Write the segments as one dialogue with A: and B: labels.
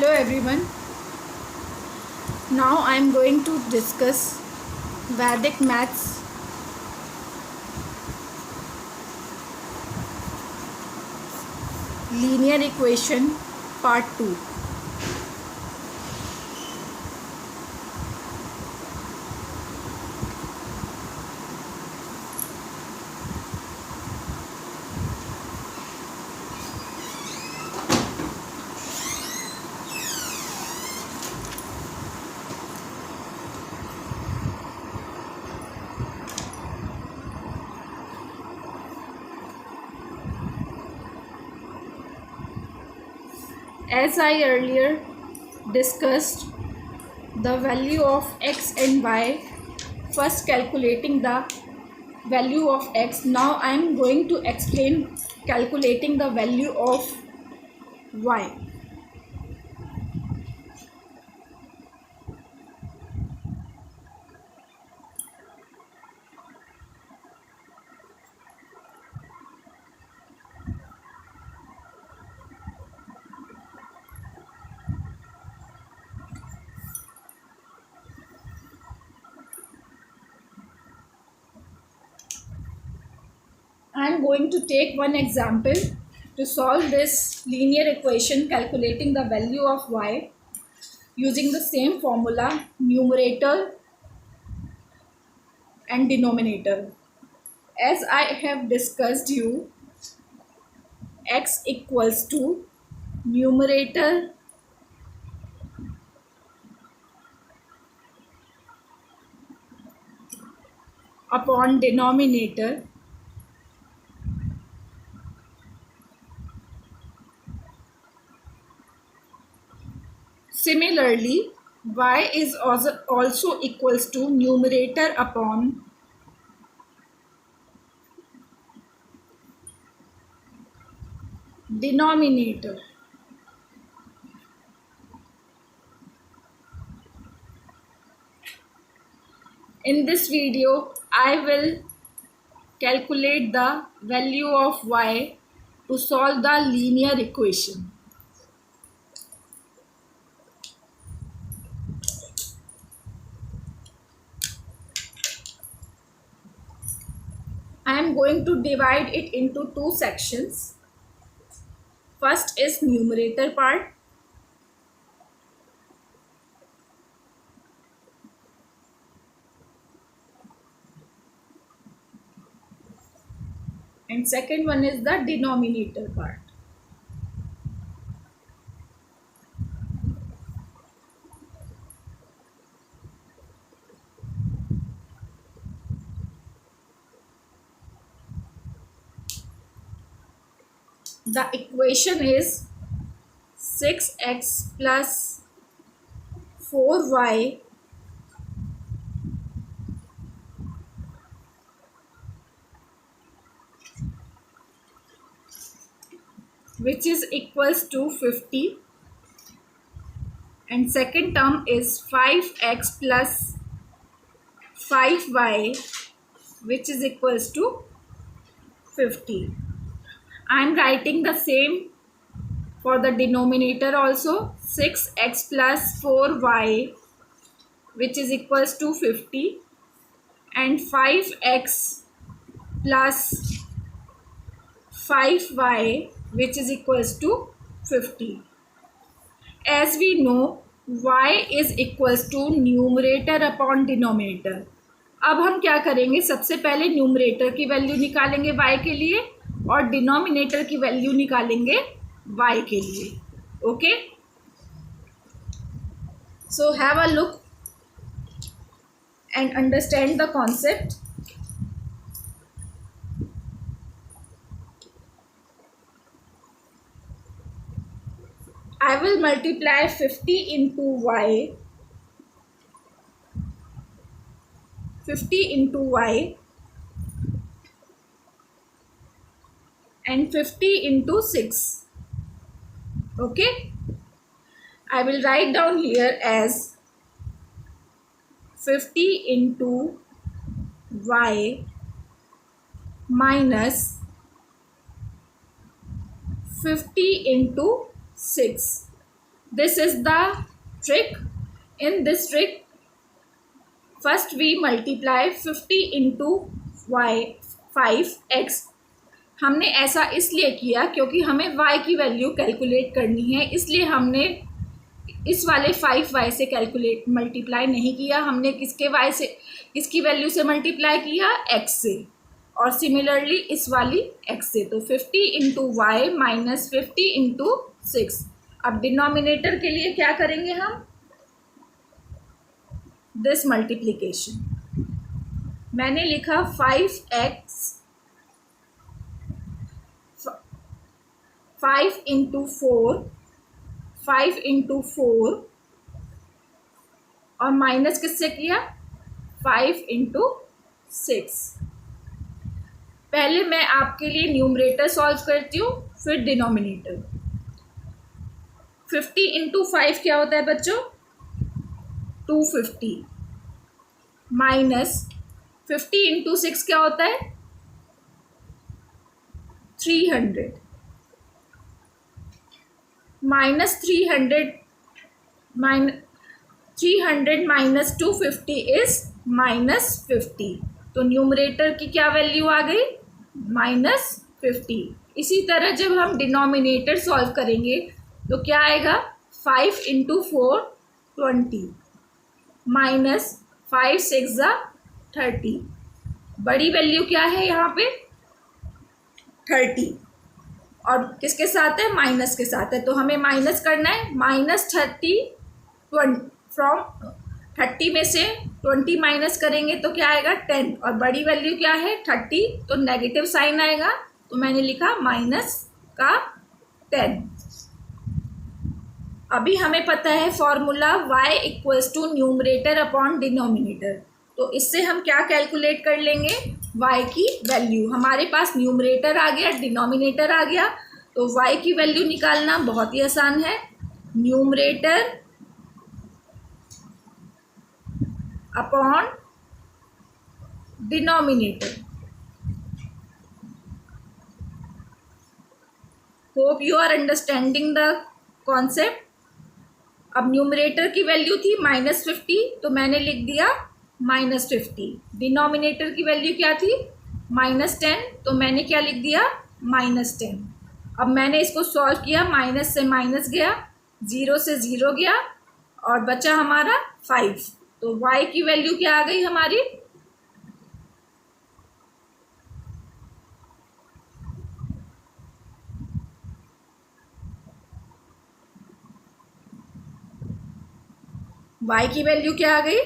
A: Hello everyone. Now I am going to discuss Vedic maths linear equation part 2. As I earlier discussed the value of x and y, first calculating the value of x, now I am going to explain calculating the value of y. I am going to take one example to solve this linear equation calculating the value of y using the same formula, numerator and denominator. As I have discussed you, x equals to numerator upon denominator. Similarly, y is also equals to numerator upon denominator. In this video, I will calculate the value of y to solve the linear equation. I am going to divide it into two sections. First is numerator part. And second one is the denominator part. The equation is 6x plus 4y which is equals to 50, and second term is 5x plus 5y which is equals to 50. I am writing the same for the denominator also, 6x plus 4y which is equals to 50 and 5x plus 5y which is equals to 50. As we know, y is equals to numerator upon denominator. अब हम क्या करेंगे, सबसे पहले numerator की value निकालेंगे y के लिए और डिनोमिनेटर की वैल्यू निकालेंगे y के लिए. Okay, so have a look and understand the concept. I will multiply 50 into y, 50 into y and 50 into 6. Okay, I will write down here as 50 into y minus 50 into 6. This is the trick. In this trick, first we multiply 50 into y 5x. हमने ऐसा इसलिए किया क्योंकि हमें y की value calculate करनी है, इसलिए हमने इस वाले 5y से कैलकुलेट मल्टीप्लाई नहीं किया, हमने किसके y से, किसकी वैल्यू से मल्टीप्लाई किया, x से, और सिमिलरली इस वाली x से। तो 50 इंटू वाई माइनस 50 इंटू 6। अब डिनोमिनेटर के लिए क्या करेंगे हम, दिस मल्टीप्लिकेशन। मैंने लिखा 5x 5 इंटू 4, 5 इंटू 4, और माइनस किससे किया, 5 इंटू 6। पहले मैं आपके लिए न्यूमरेटर सॉल्व करती हूँ, फिर डिनोमिनेटर। 50 इंटू 5 क्या होता है बच्चों, 250, माइनस 50 इंटू 6 क्या होता है, 300, माइनस 300 माइनस 250 इज माइनस 50। तो न्यूमरेटर की क्या वैल्यू आ गई, माइनस 50। इसी तरह जब हम डिनोमिनेटर सॉल्व करेंगे तो क्या आएगा, 5 इंटू 4 20, माइनस 5 6 30। बड़ी वैल्यू क्या है यहाँ पे, 30, और किसके साथ है, माइनस के साथ है, तो हमें माइनस करना है। माइनस 30 फ्रॉम 30 में से 20 माइनस करेंगे तो क्या आएगा, 10, और बड़ी वैल्यू क्या है, 30, तो नेगेटिव साइन आएगा, तो मैंने लिखा माइनस का 10। अभी हमें पता है formula y equals to numerator upon denominator, तो इससे हम क्या कैलकुलेट कर लेंगे, y की वैल्यू। हमारे पास न्यूमरेटर आ गया, डिनोमिनेटर आ गया, तो y की वैल्यू निकालना बहुत ही आसान है। Numerator upon denominator. Hope you are understanding the concept. अब न्यूमरेटर की वैल्यू थी -50, तो मैंने लिख दिया -50। डिनोमिनेटर की वैल्यू क्या थी, -10, तो मैंने क्या लिख दिया, -10। अब मैंने इसको सॉल्व किया, माइनस से माइनस गया, 0 से 0 गया, और बचा हमारा 5। तो y की वैल्यू क्या आ गई हमारी, y की वैल्यू क्या आ गई,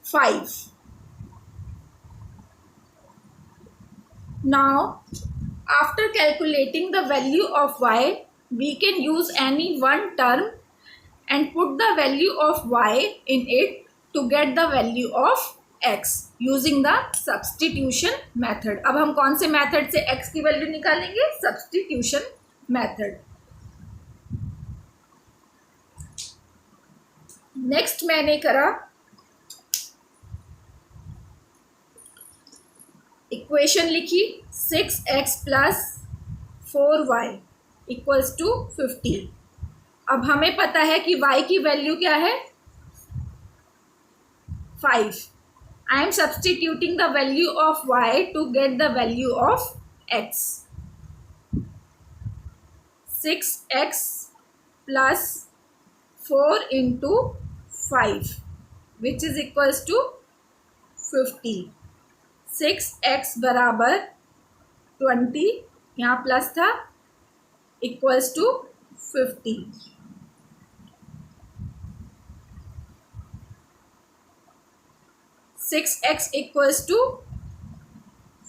A: 5। Now, after calculating the value of y, we can use any one term and put the value of y in it to get the value of x using the substitution method. अब हम कौन से method से x की value निकालेंगे, substitution method. Next मैंने करा, equation लिखी 6x plus 4y equals to 50। अब हमें पता है कि y की वैल्यू क्या है, 5। I am substituting the value of y to get the value of x। 6x plus 4 into 5 which is equals to 50। 6x बराबर 20, यहाँ प्लस था, equals to 50। 6x equals to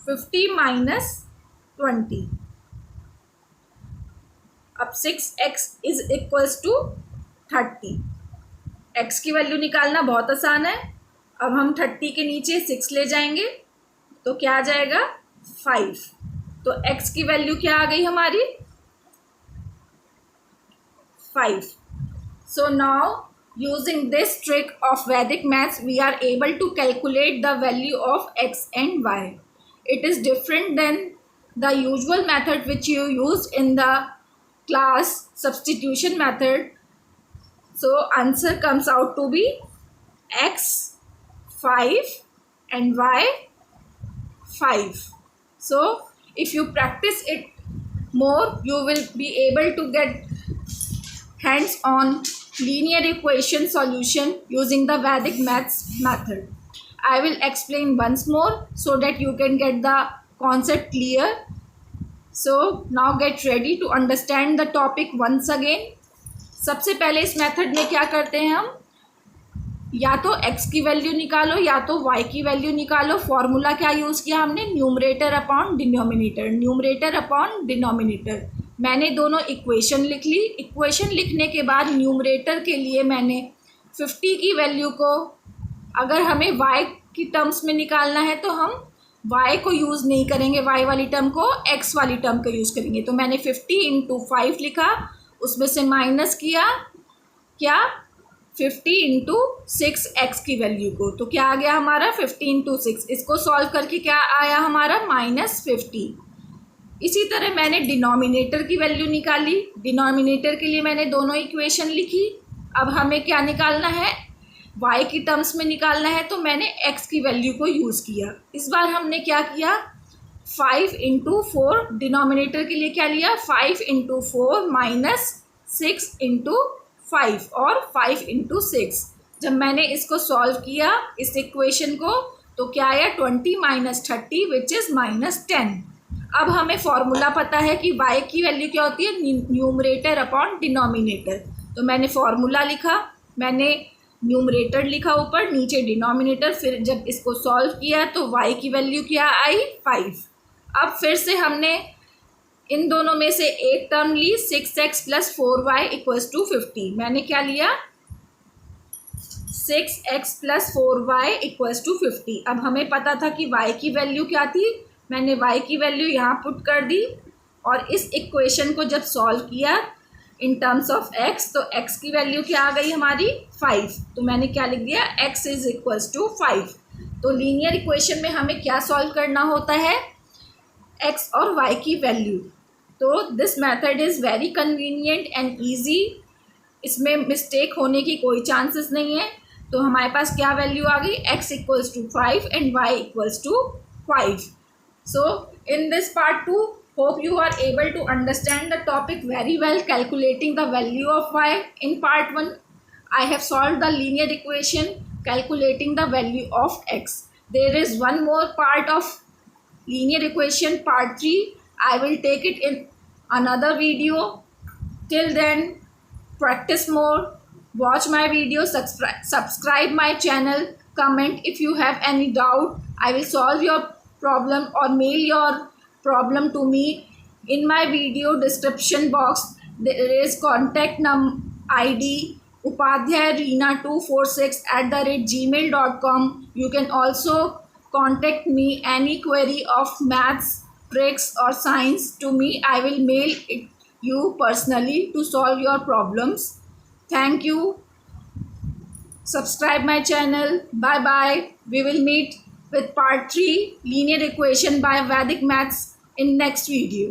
A: 50 minus 20। अब 6x is equals to 30। x की value निकालना बहुत आसान है। अब हम 30 के नीचे 6 ले जाएंगे तो क्या आ जाएगा, 5। तो x की वैल्यू क्या आ गई हमारी, 5। So now using this trick of Vedic maths, we are able to calculate the value of x and y. It is different than the usual method which you used in the class substitution method. So answer comes out to be x 5 and y 5. So if you practice it more, you will be able to get hands on linear equation solution using the Vedic maths method. I will explain once more so that you can get the concept clear. So now get ready to understand the topic once again. सबसे पहले इस method में क्या करते हैं हम, या तो x की वैल्यू निकालो या तो y की वैल्यू निकालो. फॉर्मूला क्या यूज़ किया हमने, numerator upon denominator. Numerator upon denominator. मैंने दोनों इक्वेशन लिख ली. इक्वेशन लिखने के बाद न्यूमरेटर के लिए मैंने 50 की वैल्यू को, अगर हमें y की टर्म्स में निकालना है तो हम y को यूज़ नहीं करेंगे, y वाली टर्म को x वाली टर्म को यूज़ करेंगे. तो मैंने 50 इंटू 5 लिखा, उसमें से माइनस किया क्या 50 इंटू 6 एक्स की वैल्यू को. तो क्या आ गया हमारा 50 इंटू 6. इसको सॉल्व करके क्या आया हमारा -50. इसी तरह मैंने डिनोमिनेटर की वैल्यू निकाली. डिनोमिनेटर के लिए मैंने दोनों इक्वेशन लिखी. अब हमें क्या निकालना है, y की टर्म्स में निकालना है. तो मैंने x की वैल्यू को यूज़ किया. इस बार हमने क्या किया, 5 इंटू 4. डिनोमिनेटर के लिए क्या लिया, 5 इंटू 4 माइनस 6 इंटू 5 और 5 इंटू 6. जब मैंने इसको सॉल्व किया इस इक्वेशन को, तो क्या आया 20 माइनस 30 विच इज़ -10. अब हमें फॉर्मूला पता है कि y की वैल्यू क्या होती है, न्यूमरेटर अपॉन डिनोमिनेटर. तो मैंने फॉर्मूला लिखा, मैंने न्यूमरेटर लिखा ऊपर, नीचे डिनोमिनेटर. फिर जब इसको सॉल्व किया तो y की वैल्यू क्या आई 5. अब फिर से हमने इन दोनों में से एक टर्म ली, 6x plus 4y equals to 50. मैंने क्या लिया, 6x plus 4y equals to 50. अब हमें पता था कि y की वैल्यू क्या थी, मैंने y की वैल्यू यहाँ पुट कर दी. और इस इक्वेशन को जब सॉल्व किया इन टर्म्स ऑफ x, तो x की वैल्यू क्या आ गई हमारी 5. तो मैंने क्या लिख दिया, x इज इक्वल्स टू 5. तो लीनियर इक्वेशन में हमें क्या सॉल्व करना होता है, x और y की वैल्यू. तो this method is very convenient and easy. इसमें मिस्टेक होने की कोई चांसेस नहीं है. तो हमारे पास क्या वैल्यू आ गई, x equals to 5 and y equals to 5. So in this part 2, hope you are able to understand the topic very well, calculating the value of y. In part 1, I have solved the linear equation calculating the value of x. There is one more part of linear equation, part 3. I will take it in another video. Till then, practice more, watch my video, subscribe my channel, comment if you have any doubt. I will solve your problem or mail your problem to me. In my video description box there is contact ID upadhyay reena246@gmail.com. You can also contact me any query of maths, tricks or science to me. I will mail it you personally to solve your problems. Thank you. Subscribe my channel. Bye bye. We will meet with part 3 linear equation by Vedic maths in next video.